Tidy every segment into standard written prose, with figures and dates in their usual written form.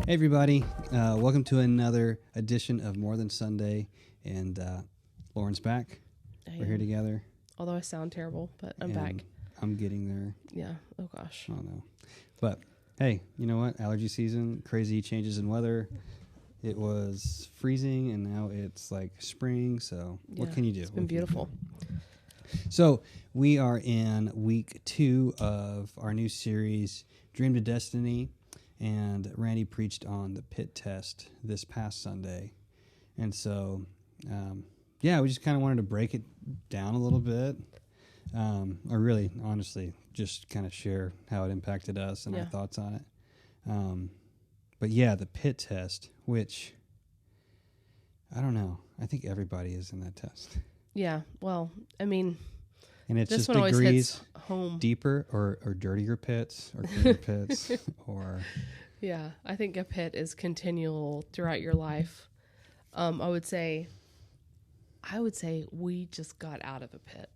Hey everybody, welcome to another edition of More Than Sunday, and Lauren's back. We're here together. Although I sound terrible, but I'm back. I'm getting there. Yeah. Oh gosh. Oh no. But hey, you know what? Allergy season, crazy changes in weather. It was freezing and now it's like spring, so what can you do? It's been beautiful. So we are in week 2 of our new series, Dream to Destiny. And Randy preached on the pit test this past Sunday. And so, we just kind of wanted to break it down a little bit. Or really, honestly, just kind of share how it impacted us and our thoughts on it. But yeah, the pit test, which, I don't know. I think everybody is in that test. Yeah. Well, I mean, and it's this just one always degrees hits home. Deeper or dirtier pits or cleaner pits or... Yeah, I think a pit is continual throughout your life. I would say we just got out of a pit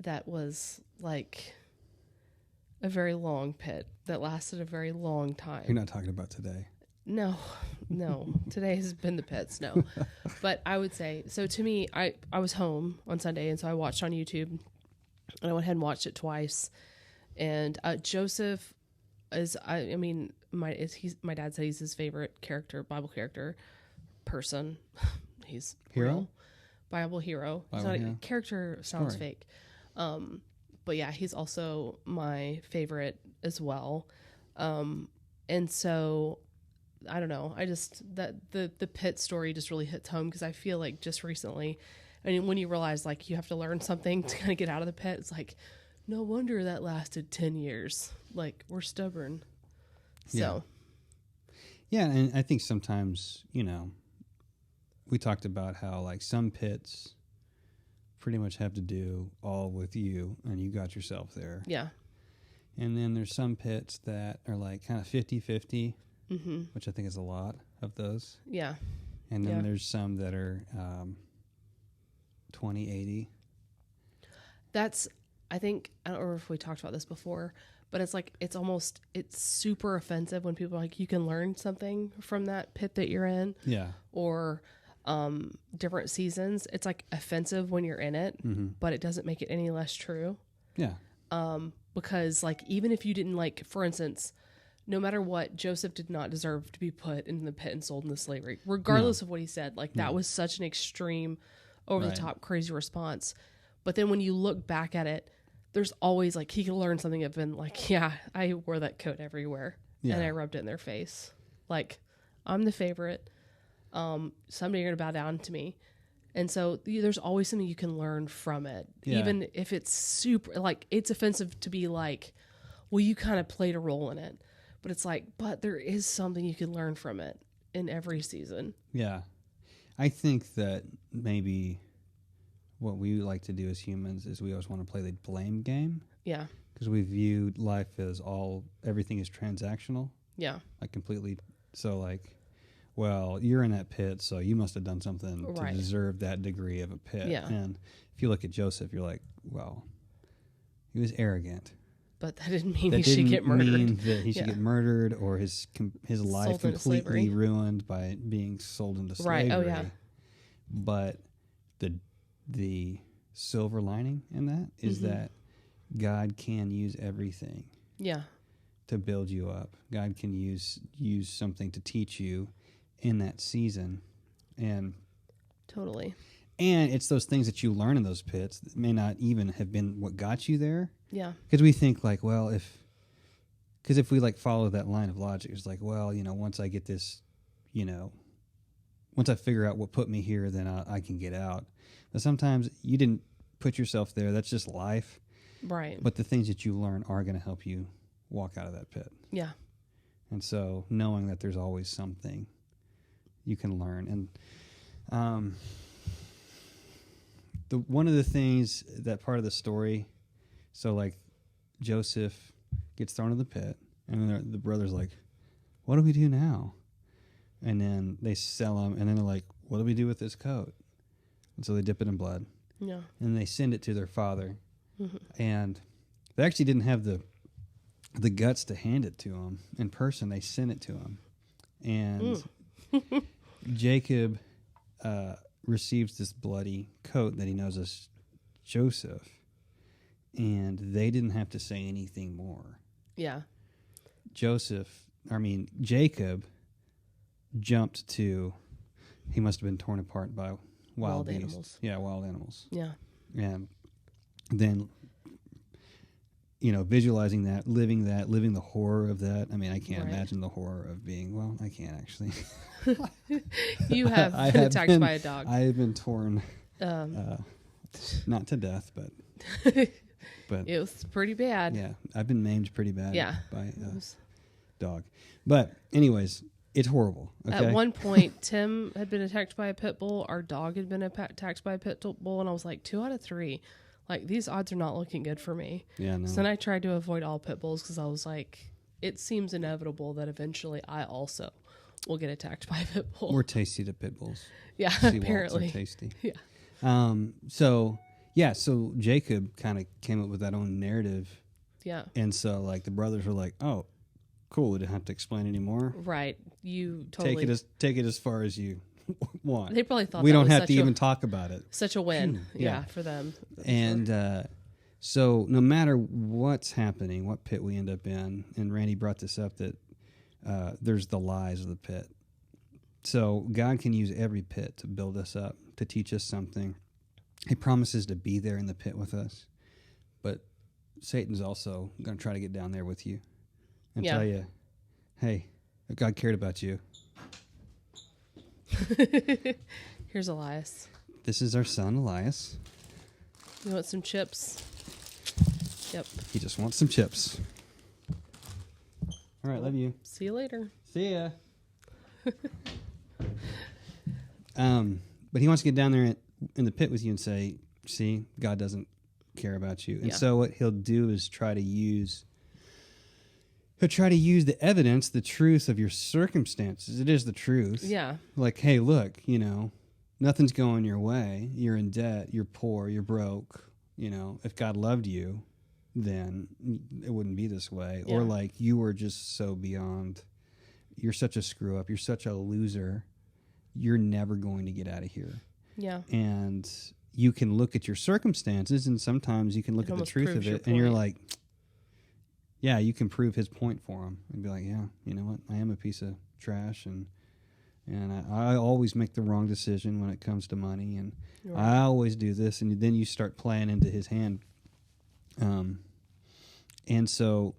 that was like a very long pit that lasted a very long time. You're not talking about today. No. Today has been the pits, no. But I would say, so to me, I was home on Sunday, and so I watched on YouTube, and I went ahead and watched it twice. And Joseph is, my dad said he's his favorite character, Bible character, person. He's hero, real. Bible hero. He's not a character. Sounds fake. But yeah, he's also my favorite as well. And so I don't know. I just that the pit story just really hits home because I feel like just recently, and when you realize like you have to learn something to kind of get out of the pit, it's like no wonder that lasted 10 years. Like we're stubborn. So. Yeah, and I think sometimes, we talked about how like some pits pretty much have to do all with you and you got yourself there. Yeah. And then there's some pits that are like kind of 50-50, mm-hmm. which I think is a lot of those. Yeah. And then there's some that are 20-80. That's, I think, I don't know if we talked about this before, but it's like, it's super offensive when people are like, you can learn something from that pit that you're in. Yeah. Or different seasons. It's like offensive when you're in it, mm-hmm. but it doesn't make it any less true. Yeah. Because like, even if you didn't like, for instance, no matter what, Joseph did not deserve to be put in the pit and sold into slavery, regardless of what he said. Like that was such an extreme, over the top, crazy response. But then when you look back at it, there's always like, he could learn something of been like, yeah, I wore that coat everywhere and I rubbed it in their face. Like, I'm the favorite. Someday you're going to bow down to me. And so there's always something you can learn from it. Yeah. Even if it's super, like, it's offensive to be like, well, you kind of played a role in it. But it's like, but there is something you can learn from it in every season. Yeah. I think that maybe what we like to do as humans is we always want to play the blame game. Yeah. Because we view life as everything is transactional. Yeah. Like completely. So like, well, you're in that pit, so you must have done something to deserve that degree of a pit. Yeah. And if you look at Joseph, you're like, well, he was arrogant. But that didn't mean he should get murdered. Mean that he should get murdered or his life completely ruined by being sold into slavery. Right. Oh yeah. But the silver lining in that is mm-hmm. that God can use everything. Yeah. To build you up. God can use something to teach you in that season. And totally. And it's those things that you learn in those pits that may not even have been what got you there. Yeah. Because we think like, well, if we like follow that line of logic, it's like, well, once I get this, once I figure out what put me here, then I can get out. But sometimes you didn't put yourself there. That's just life. Right. But the things that you learn are going to help you walk out of that pit. Yeah. And so knowing that there's always something you can learn. And one of the things, that part of the story, so like Joseph gets thrown in the pit, and then the brother's like, what do we do now? And then they sell him, and then they're like, what do we do with this coat? And so they dip it in blood. Yeah. And they send it to their father. Mm-hmm. And they actually didn't have the guts to hand it to him in person. They sent it to him. And Jacob receives this bloody coat that he knows is Joseph, and they didn't have to say anything more. Yeah. Jacob jumped to, he must have been torn apart by wild beasts. Animals. Yeah, wild animals. Yeah. And then, visualizing that, living the horror of that. I mean, I can't imagine the horror of being, well, I can't actually. You have been attacked by a dog. I have been torn, not to death, but it was pretty bad. Yeah, I've been maimed pretty bad by a dog. But anyways, it's horrible. Okay? At one point, Tim had been attacked by a pit bull. Our dog had been attacked by a pit bull, and I was like, 2 out of 3. Like, these odds are not looking good for me. Yeah, no. So then I tried to avoid all pit bulls because I was like, it seems inevitable that eventually I also will get attacked by a pit bull. We're tasty to pit bulls. Yeah, Seawalls apparently. are tasty. Yeah. So Jacob kind of came up with that own narrative. Yeah. And so, like, the brothers were like, oh, cool, we didn't have to explain anymore. Right. You totally... Take it as far as you want. They probably thought we that don't was have to even talk about it. Such a win, for them. And so no matter what's happening, what pit we end up in, and Randy brought this up, that there's the lies of the pit. So God can use every pit to build us up, to teach us something. He promises to be there in the pit with us. But Satan's also going to try to get down there with you and tell you, hey, God cared about you. Here's Elias. This is our son, Elias. You want some chips? Yep. He just wants some chips. All right, love you. See you later. See ya. But he wants to get down there in the pit with you and say, see, God doesn't care about you. And so what he'll do is try to use the evidence, the truth of your circumstances. It is the truth. Yeah. Like, hey, look, nothing's going your way. You're in debt. You're poor. You're broke. If God loved you, then it wouldn't be this way. Yeah. Or like, you were just so beyond, you're such a screw up. You're such a loser. You're never going to get out of here. Yeah. And you can look at your circumstances, and sometimes you can look at the truth of it, and you're like, yeah, you can prove his point for him and be like, yeah, you know what? I am a piece of trash, and I always make the wrong decision when it comes to money, and I always do this, and then you start playing into his hand. And so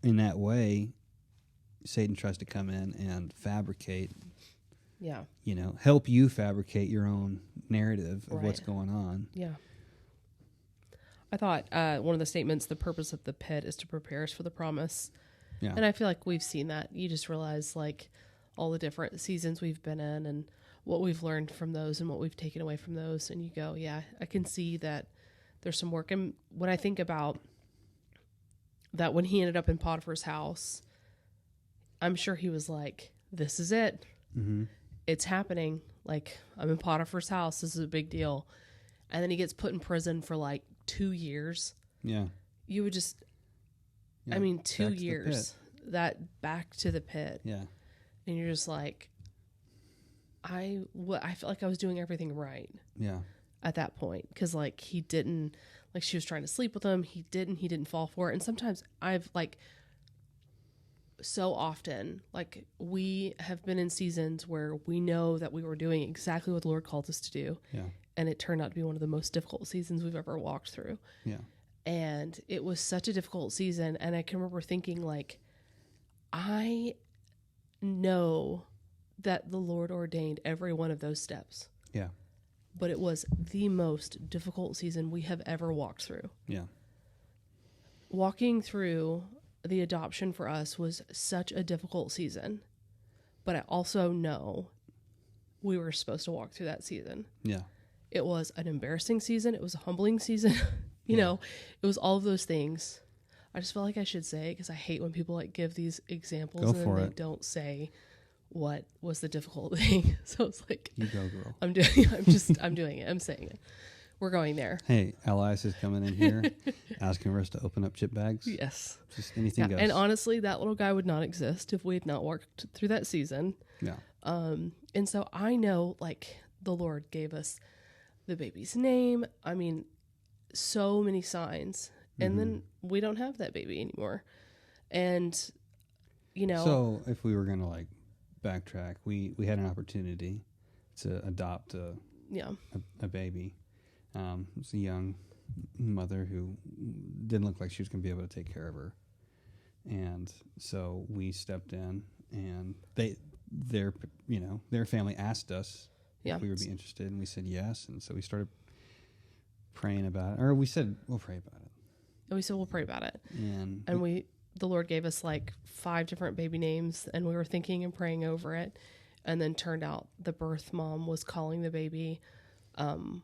in that way, Satan tries to come in and fabricate, help you fabricate your own narrative of what's going on. Yeah. I thought one of the statements, the purpose of the pit is to prepare us for the promise. Yeah. And I feel like we've seen that. You just realize like all the different seasons we've been in and what we've learned from those and what we've taken away from those. And you go, yeah, I can see that there's some work. And when I think about that, when he ended up in Potiphar's house, I'm sure he was like, this is it. Mm-hmm. It's happening. Like, I'm in Potiphar's house. This is a big deal. And then he gets put in prison for like 2 years. Yeah. You would just, 2 years. That back to the pit. Yeah. And you're just like, I felt like I was doing everything right. Yeah. At that point. Because like he didn't, like she was trying to sleep with him. He didn't fall for it. And sometimes I've like, so often, like we have been in seasons where we know that we were doing exactly what the Lord called us to do. Yeah. And it turned out to be one of the most difficult seasons we've ever walked through. Yeah. And it was such a difficult season. And I can remember thinking like, I know that the Lord ordained every one of those steps. Yeah. But it was the most difficult season we have ever walked through. Yeah. Walking through the adoption for us was such a difficult season, but I also know we were supposed to walk through that season. Yeah. It was an embarrassing season. It was a humbling season. you know, it was all of those things. I just felt like I should say, because I hate when people like give these examples and they don't say what was the difficult thing. So it's like, you go, girl. I'm doing it. I'm saying it. we're going there. Hey, Elias is coming in here asking for us to open up chip bags. Yes. Just anything goes. And honestly, that little guy would not exist if we had not worked through that season. Yeah. And so I know, like, the Lord gave us the baby's name. I mean, so many signs. And then we don't have that baby anymore. And, you know. So if we were going to, like, backtrack, we had an opportunity to adopt a baby. It's a young mother who didn't look like she was going to be able to take care of her. And so we stepped in, and their family asked us if we would be interested, and we said yes. And so we started praying about it, or we said we'll pray about it. And we said we'll pray about it. And the Lord gave us like 5 different baby names, and we were thinking and praying over it. And then turned out the birth mom was calling the baby one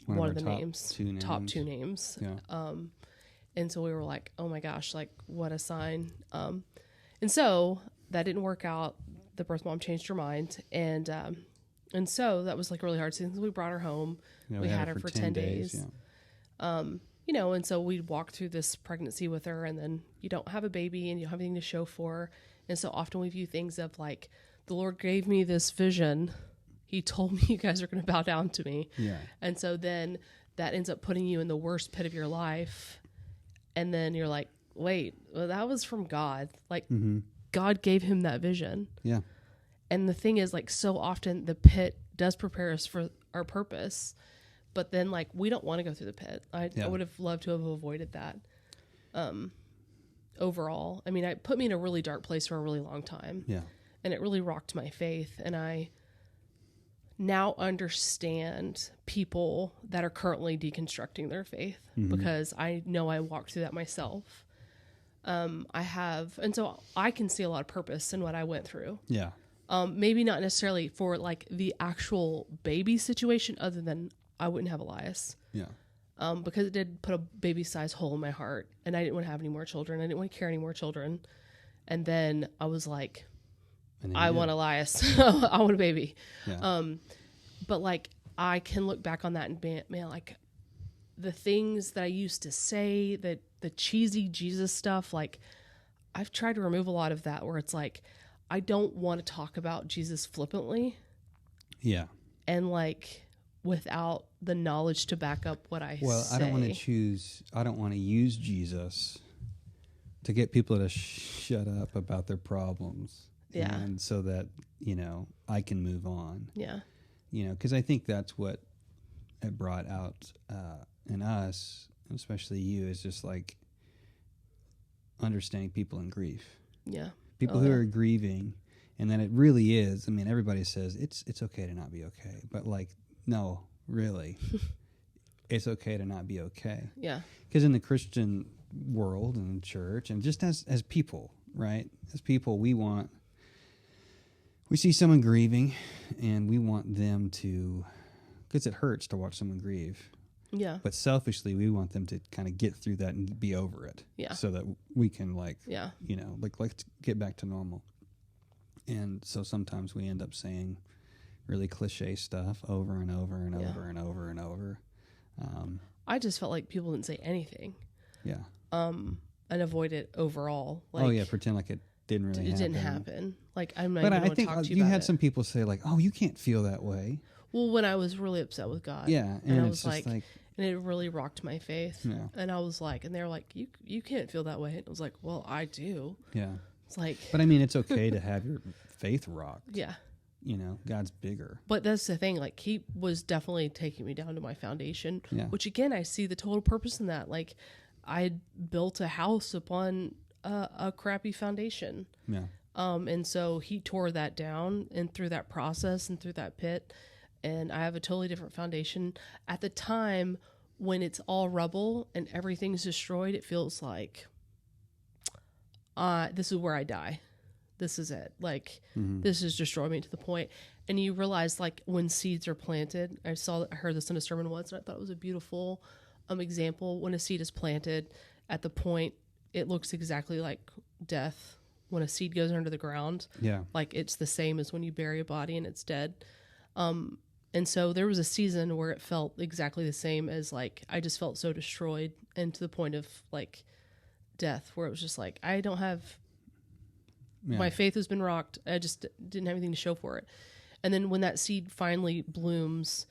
of the top two names. Yeah. And so we were like, oh my gosh, like what a sign. And so that didn't work out. The birth mom changed her mind. And so that was like really hard since we brought her home. We had her for 10 days. Yeah. And so we walked through this pregnancy with her, and then you don't have a baby and you don't have anything to show for. And so often we view things of like, the Lord gave me this vision. He told me you guys are going to bow down to me. Yeah. And so then that ends up putting you in the worst pit of your life. And then you're like, wait, well, that was from God. Like God gave him that vision. Yeah. And the thing is, like, so often the pit does prepare us for our purpose, but then like, we don't want to go through the pit. I would have loved to have avoided that. Overall, I mean, it put me in a really dark place for a really long time. Yeah. And it really rocked my faith. And I now understand people that are currently deconstructing their faith because I know I walked through that myself. And so I can see a lot of purpose in what I went through. Yeah. Maybe not necessarily for like the actual baby situation, other than I wouldn't have Elias. Yeah. Because it did put a baby size hole in my heart, and I didn't want to have any more children. I didn't want to carry any more children. And then I was like, I want Elias. I want a baby. Yeah. But like, I can look back on that and be, man, like the things that I used to say, that the cheesy Jesus stuff, like I've tried to remove a lot of that, where it's like, I don't want to talk about Jesus flippantly. Yeah. And like, without the knowledge to back up what I say. Well, I don't want to use Jesus to get people to shut up about their problems. Yeah. And so that, I can move on. Yeah. Because I think that's what it brought out in us, especially you, is just like understanding people in grief. Yeah. People who are grieving, and then it really is. I mean, everybody says it's okay to not be okay, but like, no, really, it's okay to not be okay. Yeah. Because in the Christian world and church, and just as people, right? As people, we see someone grieving, and we want them to, because it hurts to watch someone grieve. Yeah. But selfishly, we want them to kind of get through that and be over it. Yeah. So that we can let's get back to normal. And so sometimes we end up saying really cliche stuff over and over and over and over and over. I just felt like people didn't say anything. Yeah. And avoid it overall. Like, pretend like it didn't really happen. It didn't happen. Like, I'm not but even I think talk to you you about had it. some people say like, "Oh, you can't feel that way." Well, when I was really upset with God. Yeah, and I it's was just like, and it really rocked my faith. Yeah. And I was like, and they were like, you can't feel that way. And I was like, well, I do. yeah. It's like, But I mean, it's okay to have your faith rocked. yeah. God's bigger. But that's the thing. Like, he was definitely taking me down to my foundation, Yeah. which again, I see the total purpose in that. Like, I built a house upon a crappy foundation. Yeah. And so he tore that down, and through that process and through that pit, and I have a totally different foundation. At the time when it's all rubble and everything's destroyed, it feels like, this is where I die. This is it. Like, this has destroyed me to the point. And you realize, like, when seeds are planted, I heard this in a sermon once, and I thought it was a beautiful example. When a seed is planted, at the point, it looks exactly like death. When a seed goes under the ground, Yeah. like, it's the same as when you bury a body and it's dead. And so there was a season where it felt exactly the same as like, I just felt so destroyed and to the point of like death, where it was just like, I don't have, my faith has been rocked. I just didn't have anything to show for it. And then when that seed finally blooms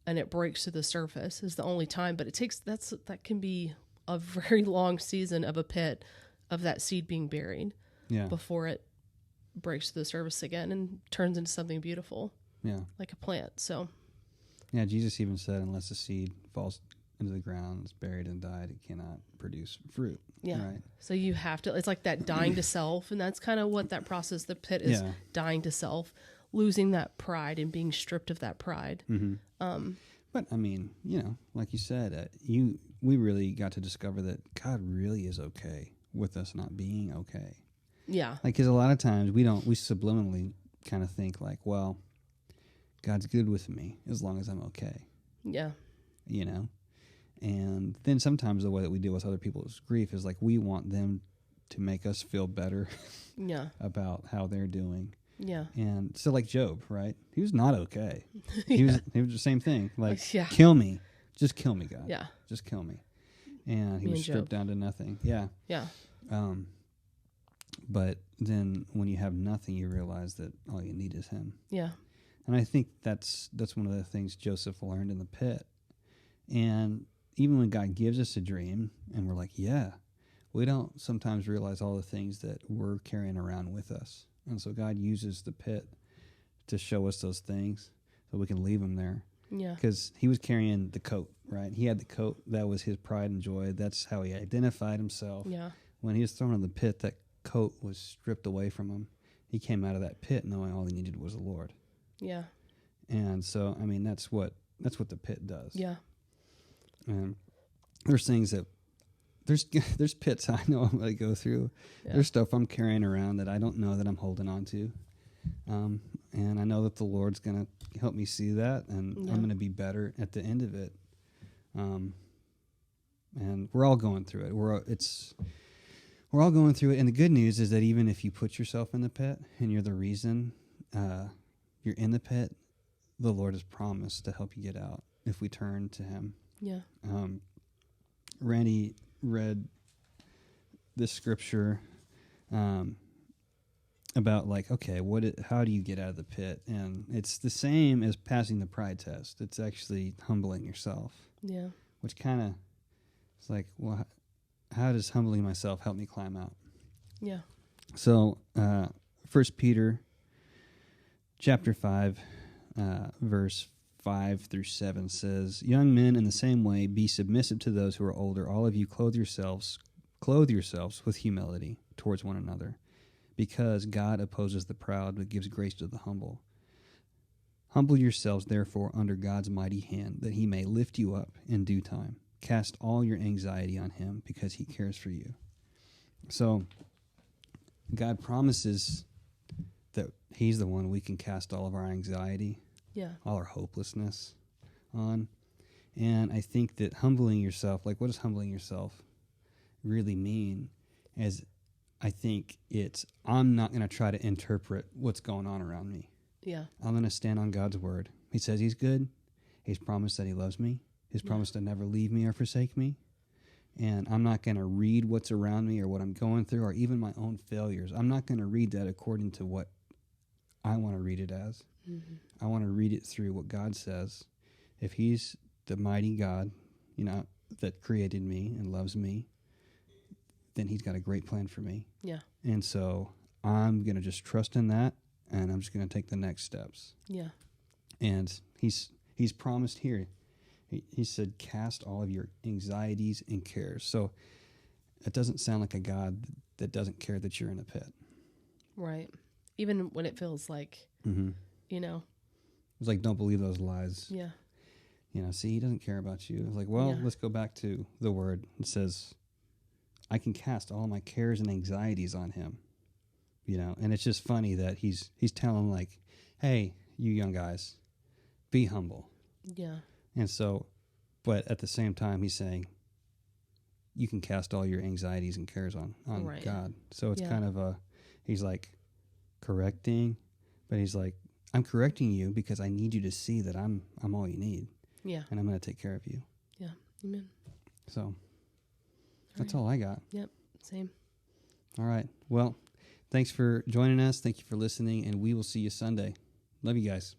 and it breaks to the surface is the only time, but it takes, that can be a very long season of a pit of that seed being buried before it breaks to the surface again and turns into something beautiful. Yeah. Like a plant. So. Yeah, Jesus even said, unless a seed falls into the ground, it's buried and died, it cannot produce fruit. Yeah. Right? So you have to, it's like that dying to self. And that's kind of what that process, the pit is dying to self, losing that pride and being stripped of that pride. Mm-hmm. But I mean, you know, like you said, we really got to discover that God really is okay with us not being okay. Yeah. Like, because a lot of times we subliminally kind of think like, well, God's good with me as long as I'm okay. Yeah. You know? And then sometimes the way that we deal with other people's grief is like we want them to make us feel better about how they're doing. Yeah. And so like Job, right? He was not okay. He was the same thing. Like, kill me. Just kill me, God. Yeah. Just kill me. And he was stripped down to nothing. Yeah. Yeah. But then when you have nothing, you realize that all you need is him. Yeah. And I think that's one of the things Joseph learned in the pit. And even when God gives us a dream and we're like, yeah, we don't sometimes realize all the things that we're carrying around with us. And so God uses the pit to show us those things so we can leave them there. Yeah. Because he was carrying the coat, right? He had the coat. That was his pride and joy. That's how he identified himself. Yeah. When he was thrown in the pit, that coat was stripped away from him. He came out of that pit knowing all he needed was the Lord. Yeah. And so, I mean, that's what the pit does. Yeah. And there's things that there's pits I know I'm going to go through. Yeah. There's stuff I'm carrying around that I don't know that I'm holding on to. And I know that the Lord's going to help me see that, and I'm going to be better at the end of it. And we're all going through it. We're all going through it. And the good news is that even if you put yourself in the pit and you're the reason you're in the pit, the Lord has promised to help you get out if we turn to him. Yeah. Randy read this scripture about like, okay, how do you get out of the pit? And it's the same as passing the pride test. It's actually humbling yourself. Yeah. Which kind of, it's like, well, how does humbling myself help me climb out? Yeah. So, 1 Peter chapter 5, verse 5 through 7 says, "Young men, in the same way, be submissive to those who are older. All of you clothe yourselves with humility towards one another, because God opposes the proud but gives grace to the humble. Humble yourselves, therefore, under God's mighty hand, that he may lift you up in due time. Cast all your anxiety on him, because he cares for you." So, God promises that he's the one we can cast all of our anxiety, all our hopelessness on. And I think that humbling yourself, like what does humbling yourself really mean? As I think I'm not going to try to interpret what's going on around me. Yeah. I'm going to stand on God's word. He says he's good. He's promised that he loves me. He's promised to never leave me or forsake me. And I'm not going to read what's around me or what I'm going through or even my own failures. I'm not going to read that according to what I want to read it as. Mm-hmm. I want to read it through what God says. If he's the mighty God, that created me and loves me, then he's got a great plan for me. Yeah. And so I'm going to just trust in that, and I'm just going to take the next steps. Yeah. And he's promised here. He said, cast all of your anxieties and cares. So it doesn't sound like a God that doesn't care that you're in a pit. Right. Even when it feels like, It's like, don't believe those lies. Yeah. See, he doesn't care about you. It's like, let's go back to the word. It says, I can cast all my cares and anxieties on him. And it's just funny that he's telling like, hey, you young guys, be humble. Yeah. And so, but at the same time, he's saying, you can cast all your anxieties and cares on God. So it's kind of he's like correcting, but he's like, I'm correcting you because I need you to see that I'm all you need, Yeah. and I'm going to take care of you. Yeah. Amen. So that's all I got. Yep. Same. All right. Well, thanks for joining us. Thank you for listening, and we will see you Sunday. Love you guys.